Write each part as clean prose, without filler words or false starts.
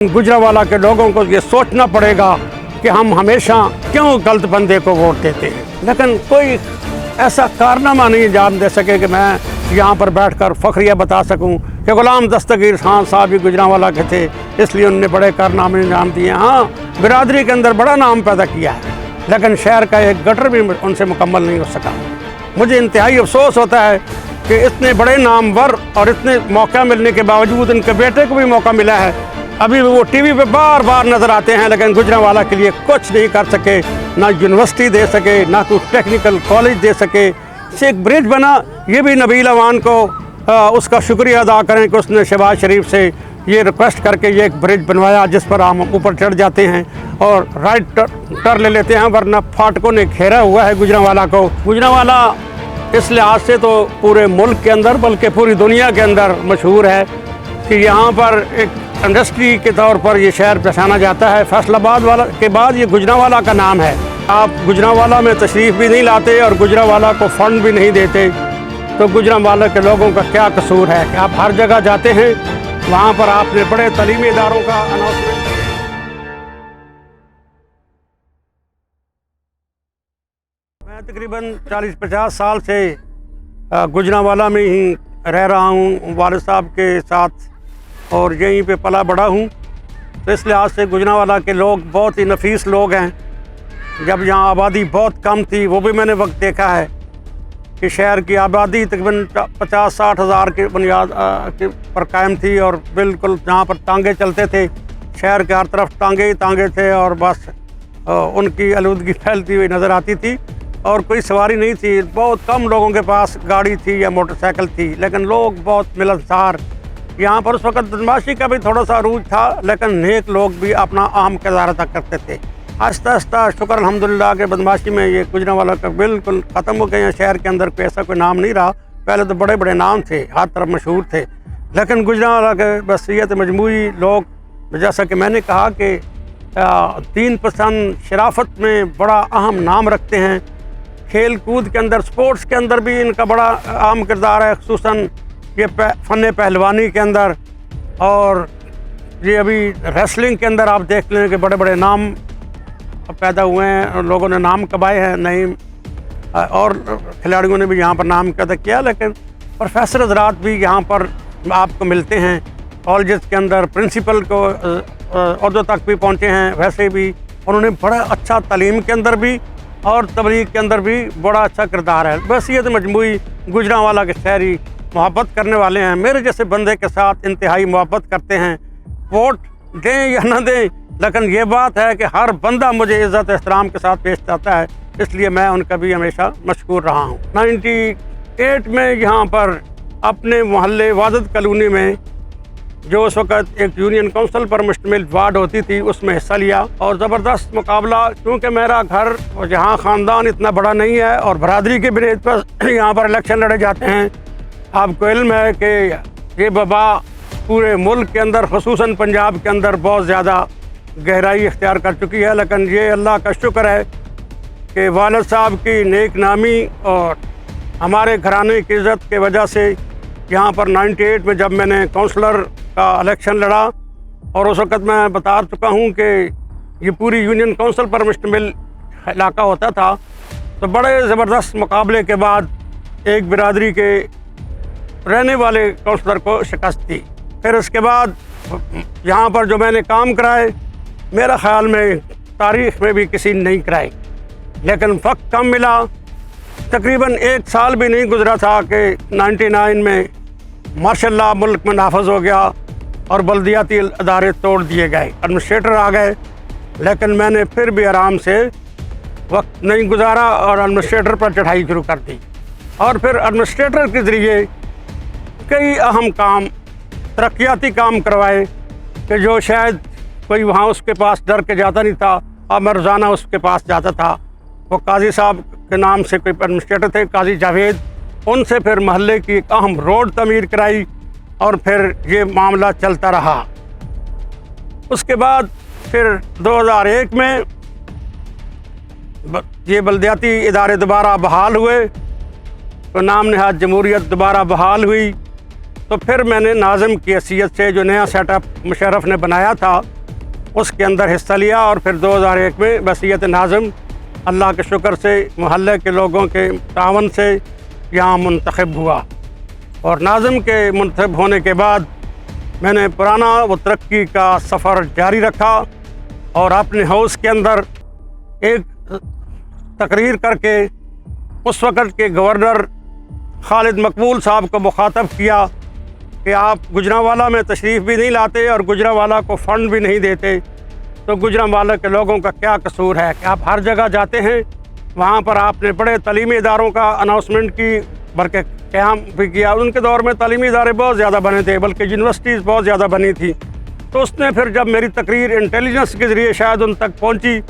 गुजरांवाला के लोगों को ये सोचना पड़ेगा कि हम हमेशा क्यों गलत बंदे को वोट देते हैं, लेकिन कोई ऐसा कारनामा नहीं अंजाम दे सके कि मैं यहाँ पर बैठकर फखरिया बता सकूं कि गुलाम दस्तगीर खान साहब भी गुजरांवाला के थे, इसलिए उन्होंने बड़े कारनामे अंजाम दिए। हाँ, बिरादरी के अंदर बड़ा नाम पैदा किया है, लेकिन शहर का एक गटर भी उनसे मुकम्मल नहीं हो सका। मुझे इंतहाई अफसोस होता है कि इतने बड़े नामवर और इतने मौका मिलने के बावजूद इनके बेटे को भी मौका मिला है, अभी वो टीवी पे बार बार नज़र आते हैं, लेकिन गुजरांवाला के लिए कुछ नहीं कर सके, ना यूनिवर्सिटी दे सके, ना कुछ टेक्निकल कॉलेज दे सके। से एक ब्रिज बना, ये भी नबील अवान को उसका शुक्रिया अदा करें कि उसने शहबाज शरीफ से ये रिक्वेस्ट करके ये एक ब्रिज बनवाया जिस पर हम ऊपर चढ़ जाते हैं और राइट टर्न ले लेते हैं, वरना फाटकों ने घेरा हुआ है गुजरांवाला को। गुजरांवाला इस लिहाज से तो पूरे मुल्क के अंदर बल्कि पूरी दुनिया के अंदर मशहूर है कि यहाँ पर एक इंडस्ट्री के तौर पर ये शहर पहचाना जाता है। फैसलाबाद वाला के बाद ये गुजरांवाला का नाम है। आप गुजरांवाला में तशरीफ़ भी नहीं लाते और गुजरांवाला को फ़ंड भी नहीं देते, तो गुजरांवाला के लोगों का क्या कसूर है कि आप हर जगह जाते हैं, वहाँ पर आपने बड़े तालीमी इदारों का अनाउंसमेंट किया। मैं तकरीबन 40-50 साल से गुजरांवाला में ही रह रहा हूँ वालिद साहब के साथ और यहीं पे पला बड़ा हूँ, तो इस लिहाज से गुजरांवाला के लोग बहुत ही नफीस लोग हैं। जब यहाँ आबादी बहुत कम थी, वो भी मैंने वक्त देखा है कि शहर की आबादी तकरीबन 50-60 हज़ार के बुनियाद के पर कायम थी और बिल्कुल जहाँ पर टांगे चलते थे, शहर के हर तरफ टांगे ही टांगे थे और बस उनकी आलूदगी फैलती हुई नज़र आती थी और कोई सवारी नहीं थी। बहुत कम लोगों के पास गाड़ी थी या मोटरसाइकिल थी, लेकिन लोग बहुत मिलनसार। यहाँ पर उस वक़्त बदमाशी का भी थोड़ा सा रूज था, लेकिन नेक लोग भी अपना अहम किरदार अदा करते थे। आहिस्ता आहिस्ता शुक्र अल्हम्दुलिल्लाह के बदमाशी में ये गुजरांवाला का बिल्कुल ख़त्म हो गए हैं। शहर के अंदर कोई ऐसा कोई नाम नहीं रहा। पहले तो बड़े बड़े नाम थे, हर तरफ मशहूर थे, लेकिन गुजरांवाला के बसीयत मजमूई लोग, जैसा कि मैंने कहा कि दीन पसंद शराफत में बड़ा अहम नाम रखते हैं। खेल कूद के अंदर, स्पोर्ट्स के अंदर भी इनका बड़ा अहम किरदार है, खुसूसन ये फ़न पहलवानी के अंदर, और ये अभी रेसलिंग के अंदर आप देख लें कि बड़े बड़े नाम पैदा हुए हैं और लोगों ने नाम कमाए हैं। नहीं, और खिलाड़ियों ने भी यहाँ पर नाम पैदा किया, लेकिन प्रोफेसर हज़रात भी यहाँ पर आपको मिलते हैं। कॉलेज के अंदर प्रिंसिपल को ओहदों तक भी पहुँचे हैं। वैसे भी उन्होंने बड़ा अच्छा तालीम के अंदर भी और तबलीग के अंदर भी बड़ा अच्छा किरदार है। बस ये तो मजमूई गुजरांवाला के शहरी मोहब्बत करने वाले हैं, मेरे जैसे बंदे के साथ इंतहाई मोहब्बत करते हैं। वोट दें या ना दें, लेकिन ये बात है कि हर बंदा मुझे इज़्ज़त एहतराम के साथ पेश आता है, इसलिए मैं उनका भी हमेशा मशकूर रहा हूँ। 98 में यहाँ पर अपने मोहल्ले वादद कॉलोनी में, जो उस वक़्त एक यूनियन काउंसिल पर मुश्तमिल वार्ड होती थी, उसमें हिस्सा लिया और ज़बरदस्त मुकाबला। क्योंकि मेरा घर यहाँ ख़ानदान इतना बड़ा नहीं है और बरादरी के बिनेज पर यहाँ पर इलेक्शन लड़े जाते हैं। आपको इल्म है कि ये वबा पूरे मुल्क के अंदर, खुसूसन पंजाब के अंदर बहुत ज़्यादा गहराई इख्तियार कर चुकी है, लेकिन ये अल्लाह का शुक्र है कि वालिद साहब की नेक नामी और हमारे घराने की इज़्ज़त के वजह से यहाँ पर 98 में जब मैंने काउंसलर का इलेक्शन लड़ा, और उस वक़्त मैं बता चुका हूँ कि ये पूरी यूनियन काउंसिल पर मुश्तमिल इलाका होता था, तो बड़े ज़बरदस्त मुकाबले के बाद एक बिरादरी के रहने वाले काउंसलर को शिकस्त दी। फिर उसके बाद यहाँ पर जो मैंने काम कराए, मेरा ख़्याल में तारीख़ में भी किसी ने नहीं कराए, लेकिन वक्त कम मिला। तकरीबन 1 साल भी नहीं गुजरा था कि 99 में माशाल्लाह मुल्क में नाफज हो गया और बल्दियाती अदारे तोड़ दिए गए, एडमिनिस्ट्रेटर आ गए, लेकिन मैंने फिर भी आराम से वक्त नहीं गुजारा और एडमिनिस्ट्रेटर पर चढ़ाई शुरू कर दी। और फिर एडमिनिस्ट्रेटर के ज़रिए कई अहम काम, तरक्याती काम करवाए कि जो शायद कोई वहाँ उसके पास डर के जाता नहीं था, और मैं रोज़ाना उसके पास जाता था। वो काजी साहब के नाम से कोई एडमिनिस्ट्रेटर थे, काजी जावेद, उनसे फिर महल्ले की एक अहम रोड तमीर कराई और फिर ये मामला चलता रहा। उसके बाद फिर 2001 में ये बल्दियाती इदारे दोबारा बहाल हुए, तो नाम नहाद जमहूरियत दोबारा बहाल हुई। तो फिर मैंने नाज़िम की हैसियत से जो नया सेटअप मुशर्रफ ने बनाया था उसके अंदर हिस्सा लिया और फिर 2001 में वसीयत नाज़िम अल्लाह के शुक्र से मोहल्ले के लोगों के तावन से यहाँ मुंतखब हुआ। और नाज़िम के मुंतखब होने के बाद मैंने पुराना वो तरक्की का सफ़र जारी रखा और अपने हाउस के अंदर एक तकरीर करके उस वक़्त के गवर्नर खालिद मकबूल साहब को मुखातब किया कि आप गुजरांवाला में तशरीफ़ भी नहीं लाते और गुजरांवाला को फ़ंड भी नहीं देते, तो गुजरांवाला के लोगों का क्या कसूर है कि आप हर जगह जाते हैं। वहाँ पर आपने बड़े तालीमी इदारों का अनाउंसमेंट की बल्कि क़याम भी किया। उनके दौर में तालीमी इदारे बहुत ज़्यादा बने थे, बल्कि यूनिवर्सिटीज़ बहुत ज़्यादा बनी थी। तो उसने फिर जब मेरी तकरीर इंटेलिजेंस के ज़रिए शायद उन तक पहुँची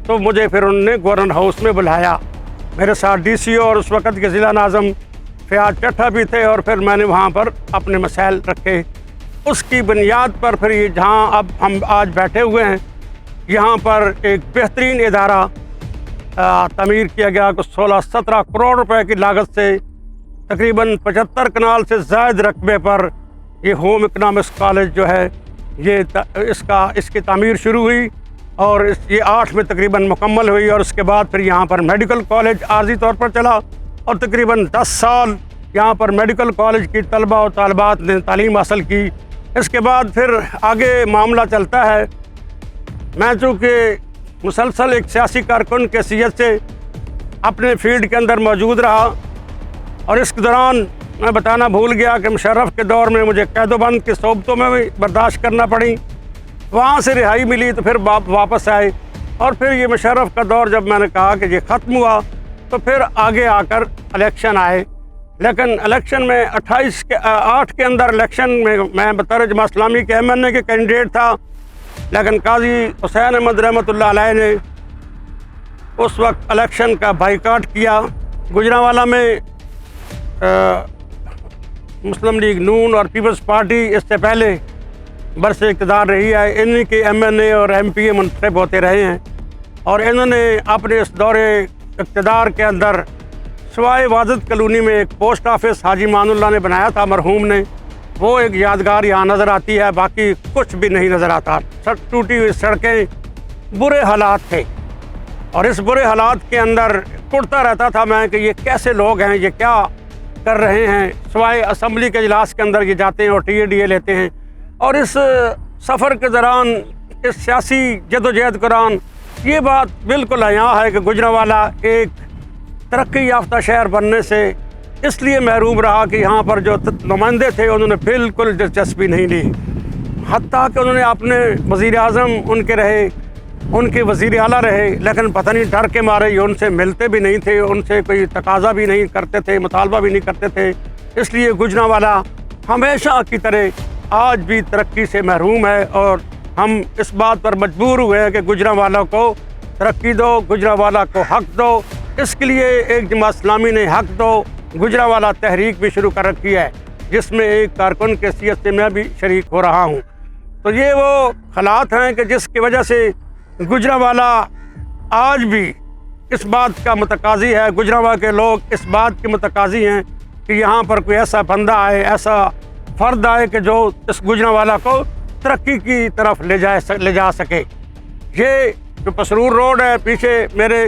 तो मुझे फिर उन्होंने गवर्नर हाउस में बुलाया। मेरे साथ DCO और उस वक़्त के ज़िला नाज़िम फ़याज़ चट्ठा भी थे और फिर मैंने वहाँ पर अपने मसाइल रखे। उसकी बुनियाद पर फिर ये जहाँ अब हम आज बैठे हुए हैं यहाँ पर एक बेहतरीन इदारा तमीर किया गया कि 16-17 करोड़ रुपए की लागत से तकरीबन 75 कनाल से ज़ायद रकबे पर ये होम इकनॉमिक्स कॉलेज जो है ये इसकी तामीर शुरू हुई और ये 8 में तकरीबन मुकम्मल हुई। और उसके बाद फिर यहाँ पर मेडिकल कॉलेज आर्जी तौर पर चला और तकरीबन 10 साल यहाँ पर मेडिकल कॉलेज की तलबा और तालिबात ने तालीम हासिल की। इसके बाद फिर आगे मामला चलता है। मैं चूँकि मुसलसल एक सियासी कारकुन की हैसियत से अपने फील्ड के अंदर मौजूद रहा और इस दौरान मैं बताना भूल गया कि मुशर्रफ के दौर में मुझे कैदोबंद की सोबतों में भी बर्दाश्त करना पड़ी। वहाँ से रिहाई मिली तो फिर वापस आए और फिर ये मुशर्रफ का दौर जब मैंने कहा कि ये ख़त्म हुआ तो फिर आगे आकर इलेक्शन आए। लेकिन इलेक्शन में 8 के अंदर इलेक्शन में मैं बतौर जमात इस्लामी के MNA के कैंडिडेट था, लेकिन काजी हुसैन अहमद रहमतुल्लाह अलैह ने उस वक्त इलेक्शन का बाइकाट किया। गुजरांवाला में मुस्लिम लीग नून और पीपल्स पार्टी इससे पहले बरसे इक़्तिदार रही है, इन्हीं के MNA और MPA मुंतखब होते रहे हैं और इन्होंने अपने इस दौरे इक़्तिदार के अंदर सवाए वाजिद कॉलोनी में एक पोस्ट ऑफिस हाजी मानुल्लाह ने बनाया था मरहूम ने, वो एक यादगार यहाँ नज़र आती है, बाकी कुछ भी नहीं नज़र आता। टूटी हुई सड़कें, बुरे हालात थे और इस बुरे हालात के अंदर कुड़ता रहता था मैं कि ये कैसे लोग हैं, ये क्या कर रहे हैं। सवाए असम्बली के इजलास के अंदर ये जाते हैं और TADA लेते हैं। और इस सफ़र के दौरान, इस सियासी जदोजहद के दौरान ये बात बिल्कुल यहाँ है कि गुजरांवाला एक तरक्की याफ्ता शहर बनने से इसलिए महरूम रहा कि यहाँ पर जो नुमाइंदे थे उन्होंने बिल्कुल दिलचस्पी नहीं ली। हत्ता कि उन्होंने अपने वज़ीर आज़म उनके रहे, उनके वज़ीर आला रहे, लेकिन पता नहीं डर के मारे ये उनसे मिलते भी नहीं थे, उनसे कोई तकाजा भी नहीं करते थे, मुतालबा भी नहीं करते थे। इसलिए गुजरांवाला हमेशा की तरह आज भी तरक्की से महरूम है और हम इस बात पर मजबूर हुए हैं कि गुजरांवाला को तरक्की दो, गुजरांवाला को हक़ दो। इसके लिए एक जमात इस्लामी ने हक़ दो गुजरांवाला तहरीक भी शुरू कर रखी है, जिसमें एक कारकुन की हैसियत से मैं भी शरीक हो रहा हूँ। तो ये वो हालात हैं कि जिसकी वजह से गुजरांवाला आज भी इस बात का मुतकाज़ी है, गुजरांवाला के लोग इस बात के मुतकाज़ी हैं कि यहाँ पर कोई ऐसा बंदा आए, ऐसा फ़र्द आए कि जो इस गुजरांवाला को तरक्की की तरफ ले जा सके। ये जो पसरूर रोड है पीछे मेरे,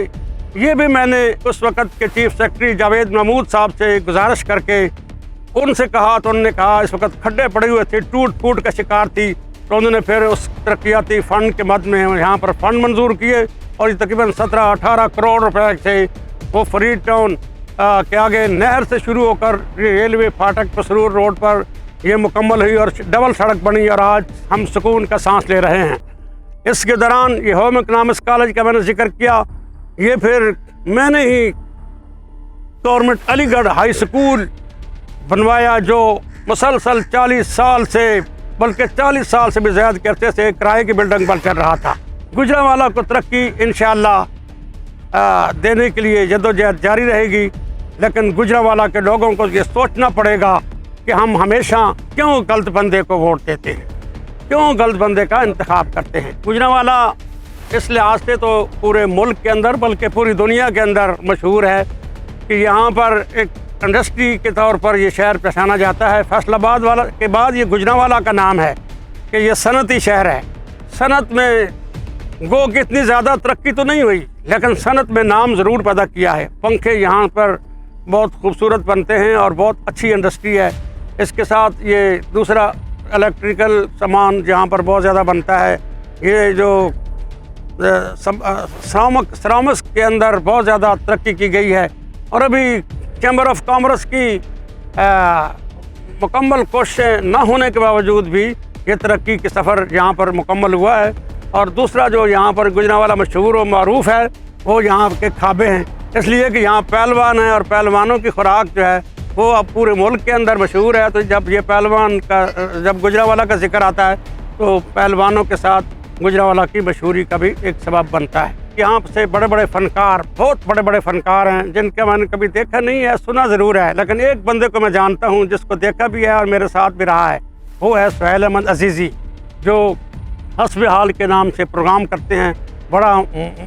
ये भी मैंने उस वक़्त के चीफ सेक्रेटरी जावेद महमूद साहब से गुजारिश करके उनसे कहा तो उन्होंने कहा इस वक्त खड्डे पड़े हुए थे, टूट फूट का शिकार थी, तो उन्होंने फिर उस तरक्याती फ़ंड के मद में यहाँ पर फ़ंड मंजूर किए और तकरीबन 17-18 करोड़ रुपए से वो फरीद टाउन के आगे नहर से शुरू होकर रेलवे फाटक पसरूर रोड पर ये मुकम्मल हुई और डबल सड़क बनी और आज हम सुकून का सांस ले रहे हैं। इसके दौरान ये होम इकनॉमिक्स कॉलेज का मैंने जिक्र किया, ये फिर मैंने ही गवर्नमेंट अलीगढ़ हाई स्कूल बनवाया जो मुसलसल 40 साल से, बल्कि 40 साल से भी ज़्यादा के अरसे से किराए की बिल्डिंग पर चल रहा था। गुजरांवाला को तरक्की इंशाअल्लाह देने के लिए जद्दोजहद जारी रहेगी, लेकिन गुजरांवाला के लोगों को ये सोचना पड़ेगा कि हम हमेशा क्यों गलत बंदे को वोट देते हैं, क्यों गलत बंदे का इंतखाब करते हैं। गुजरांवाला इस लिहाज से तो पूरे मुल्क के अंदर बल्कि पूरी दुनिया के अंदर मशहूर है कि यहाँ पर एक इंडस्ट्री के तौर पर ये शहर पहचाना जाता है। फैसलाबाद वाला के बाद ये गुजरांवाला का नाम है कि ये सनती शहर है। सनत में गो कि इतनी ज़्यादा तरक्की तो नहीं हुई, लेकिन सनत में नाम ज़रूर पैदा किया है। पंखे यहाँ पर बहुत खूबसूरत बनते हैं और बहुत अच्छी इंडस्ट्री है। इसके साथ ये दूसरा इलेक्ट्रिकल सामान जहाँ पर बहुत ज़्यादा बनता है। ये जो श्रामिक्स के अंदर बहुत ज़्यादा तरक्की की गई है और अभी चैम्बर ऑफ कॉमर्स की मुकम्मल कोशिशें न होने के बावजूद भी ये तरक्की के सफ़र यहाँ पर मुकम्मल हुआ है। और दूसरा जो यहाँ पर गुजरांवाला मशहूर और मरूफ़ है वो यहाँ के खाबे हैं, इसलिए कि यहाँ पहलवान हैं और पहलवानों की खुराक जो है वो अब पूरे मुल्क के अंदर मशहूर है। तो जब ये पहलवान का जब गुजरांवाला का जिक्र आता है तो पहलवानों के साथ गुजरांवाला की मशहूरी का भी एक सबब बनता है। यहाँ से बड़े बड़े फ़नकार, बहुत बड़े बड़े फ़नकार हैं जिनके मैंने कभी देखा नहीं है, सुना ज़रूर है, लेकिन एक बंदे को मैं जानता हूँ जिसको देखा भी है और मेरे साथ भी रहा है। वो है सुहेल अहमद अजीज़ी, जो हस्ब हाल के नाम से प्रोग्राम करते हैं। बड़ा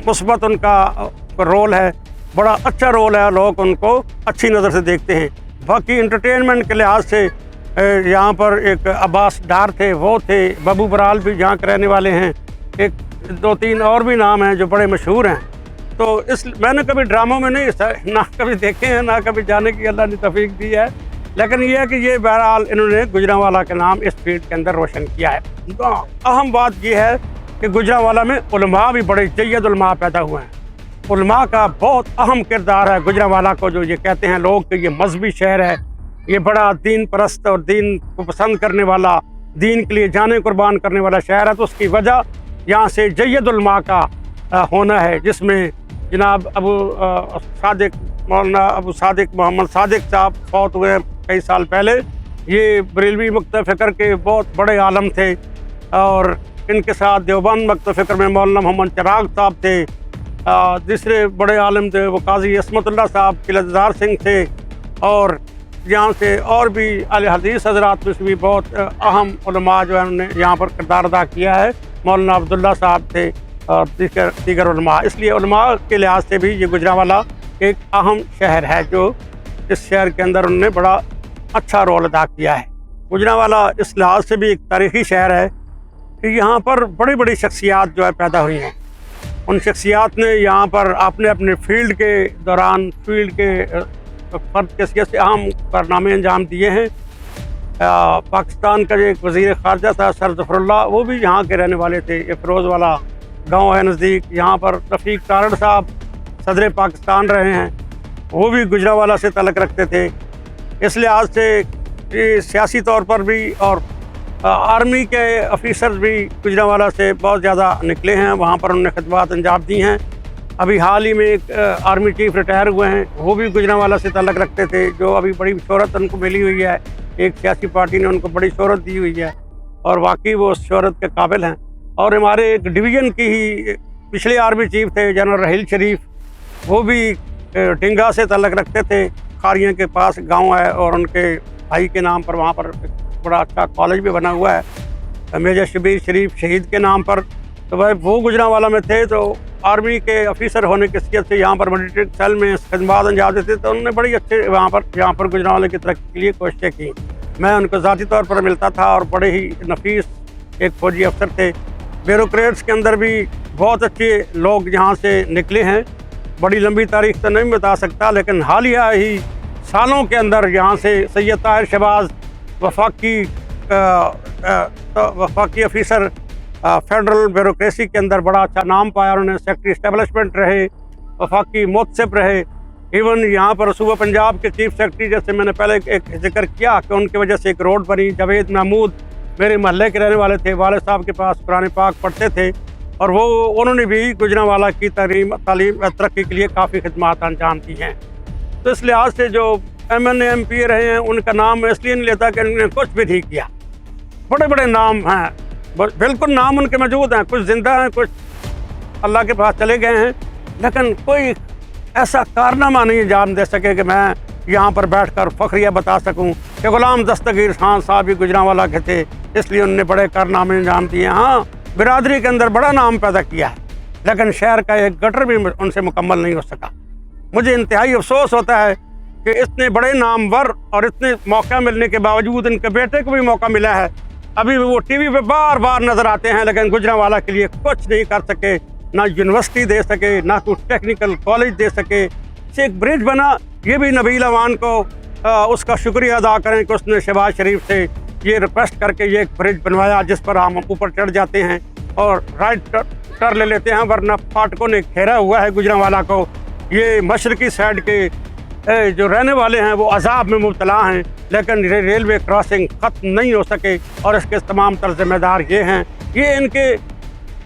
मुस्बत उनका रोल है, बड़ा अच्छा रोल है, लोग उनको अच्छी नज़र से देखते हैं। बाकी इंटरटेनमेंट के लिहाज से यहाँ पर एक अब्बास डार थे, वो थे। बबू बराल भी यहाँ के रहने वाले हैं। एक दो तीन और भी नाम हैं जो बड़े मशहूर हैं। तो इस मैंने कभी ड्रामों में नहीं ना कभी देखे हैं, ना कभी जाने की अल्लाह ने तौफीक दी है, लेकिन ये है कि ये बहरहाल इन्होंने गुजरांवाला के नाम इस फील्ड के अंदर रोशन किया है। तो अहम बात ये है कि गुजरांवाला में उलमा भी बड़े जय्यद उलमा पैदा हुए हैं। उलमा का बहुत अहम किरदार है गुजरांवाला को, जो ये कहते हैं लोग कि ये मजहबी शहर है, ये बड़ा दीन परस्त और दीन को पसंद करने वाला, दीन के लिए जाने कुर्बान करने वाला शहर है। तो उसकी वजह यहाँ से जय्यद उलमा का होना है, जिसमें जनाब मौलाना अबू सादिक मोहम्मद सादिक साहब फौत हुए कई साल पहले। ये बरेलवी मकतब फ़िक्र के बहुत बड़े आलम थे और इनके साथ देवबंद मकतब फ़िक्र में मौलाना मोहम्मद चिराग साहब थे। दूसरे बड़े आलम थे वो काजी इसमतुल्लाह साहब, किलतदार सिंह थे। और यहाँ से और भी अहले हदीस हज़रात में से भी बहुत अहम उलमा जो है उन्होंने यहाँ पर किरदार अदा किया है। मौलाना अब्दुल्ला साहब थे और दीगर उलमा। इसलिए उलमा के लिहाज से भी ये गुजरांवाला एक अहम शहर है, जो इस शहर के अंदर उन्होंने बड़ा अच्छा रोल अदा किया है। गुजरांवाला इस लिहाज से भी एक तारीख़ी शहर है कि यहाँ पर बड़ी बड़ी शख्सियात जो है पैदा हुई हैं। उन शख्सियात ने यहाँ पर अपने अपने फील्ड के दौरान फील्ड के फ़र्द कैसियत से अहम कारनामे अंजाम दिए हैं। पाकिस्तान का जो एक वज़ीर ख़ारजा था सर ज़फ़रुल्लाह, वो भी यहाँ के रहने वाले थे। ये फ़िरोज़ वाला गाँव है नज़दीक। यहाँ पर रफ़ीक तारड़ साहब सदर पाकिस्तान रहे हैं, वो भी गुजरांवाला से तल्लुक़ रखते थे। इस लिहाज से सियासी तौर पर भी और आर्मी के ऑफिसर्स भी गुजरांवाला से बहुत ज़्यादा निकले हैं, वहाँ पर उन्होंने खिदमत अंजाम दी हैं। अभी हाल ही में एक आर्मी चीफ रिटायर हुए हैं, वो भी गुजरांवाला से तल्लुक़ रखते थे, जो अभी बड़ी शोहरत उनको मिली हुई है। एक सियासी पार्टी ने उनको बड़ी शोहरत दी हुई है और वाकई वो उस शोहरत के काबिल हैं। और हमारे एक डिवीज़न की ही पिछले आर्मी चीफ थे जनरल रहील शरीफ, वो भी टिंगा से तल्लुक़ रखते थे। खारियाँ के पास गांव है और उनके भाई के नाम पर वहाँ पर बड़ा अच्छा कॉलेज भी बना हुआ है मेजर शबीर शरीफ शहीद के नाम पर। तो भाई वो गुजरांवाला में थे, तो आर्मी के ऑफिसर होने की हैसियत से यहाँ पर मिलिट्री सेल में खिदमत अंजाम देते, तो उन्होंने बड़ी अच्छे यहाँ पर गुजरांवाला की तरक्की के लिए कोशिशें की। मैं उनको ज़ाती तौर पर मिलता था और बड़े ही नफीस एक फौजी अफसर थे। ब्यूरोक्रेट्स के अंदर भी बहुत अच्छे लोग यहाँ से निकले हैं। बड़ी लंबी तारीख तो नहीं बता सकता, लेकिन हालिया ही सालों के अंदर यहाँ से सैयद ताहिर शहबाज वफाकी ऑफिसर फेडरल ब्यूरोक्रेसी के अंदर बड़ा अच्छा नाम पाया। उन्होंने सेक्रेटरी इस्टेब्लिशमेंट रहे, वफाकी मोतसिब रहे। इवन यहाँ पर सूबा पंजाब के चीफ सेक्रेटरी, जैसे मैंने पहले एक जिक्र किया कि उनकी वजह से एक रोड बनी। जावेद महमूद मेरे महल्ले के रहने वाले थे, वाले साहब के पास कुरान पाक पढ़ते थे और वो उन्होंने भी गुजरांवाला की तालीम तरक्की के लिए काफ़ी खिदमत अंजाम दी हैं। तो इस लिहाज से जो MNA MP रहे हैं उनका नाम मैं इसलिए नहीं लेता कि उन्होंने कुछ भी ठीक किया। बड़े बड़े नाम हैं, बिल्कुल नाम उनके मौजूद हैं, कुछ ज़िंदा हैं, कुछ अल्लाह के पास चले गए हैं, लेकिन कोई ऐसा कारनामा नहीं अंजाम दे सके कि मैं यहाँ पर बैठकर फ़ख्रिया बता सकूँ कि ग़ुलाम दस्तगीर खान साहब भी गुजरांवाला के थे, इसलिए उन्होंने बड़े कारनामे अंजाम दिए। हाँ, बिरादरी के अंदर बड़ा नाम पैदा किया है, लेकिन शहर का एक गटर भी उनसे मुकम्मल नहीं हो सका। मुझे इंतहाई अफसोस होता है कि इतने बड़े नामवर और इतने मौका मिलने के बावजूद इनके बेटे को भी मौका मिला है, अभी भी वो टीवी पे बार बार नजर आते हैं, लेकिन गुजरांवाला के लिए कुछ नहीं कर सके, ना यूनिवर्सिटी दे सके, ना कोई टेक्निकल कॉलेज दे सके। एक ब्रिज बना, ये भी नबील अवान को उसका शुक्रिया अदा करें कि उसने शहबाज शरीफ से ये रिक्वेस्ट करके ये एक ब्रिज बनवाया जिस पर हम ऊपर चढ़ जाते हैं और राइट टर्न ले लेते हैं, वरना फाटकों ने घेरा हुआ है गुजरांवाला को। ये मशरकी साइड के जो रहने वाले हैं वो अजाब में मुब्तला हैं, लेकिन रेलवे क्रॉसिंग ख़त्म नहीं हो सके और इसके तमाम तर जिम्मेदार ये हैं। ये इनके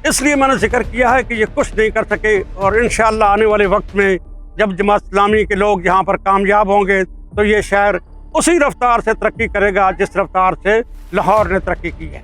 इसलिए मैंने जिक्र किया है कि ये कुछ नहीं कर सके, और इंशाअल्लाह आने वाले वक्त में जब जमात इस्लामी के लोग यहाँ पर कामयाब होंगे तो ये शहर उसी रफ्तार से तरक्की करेगा जिस रफ्तार से लाहौर ने तरक्की की है।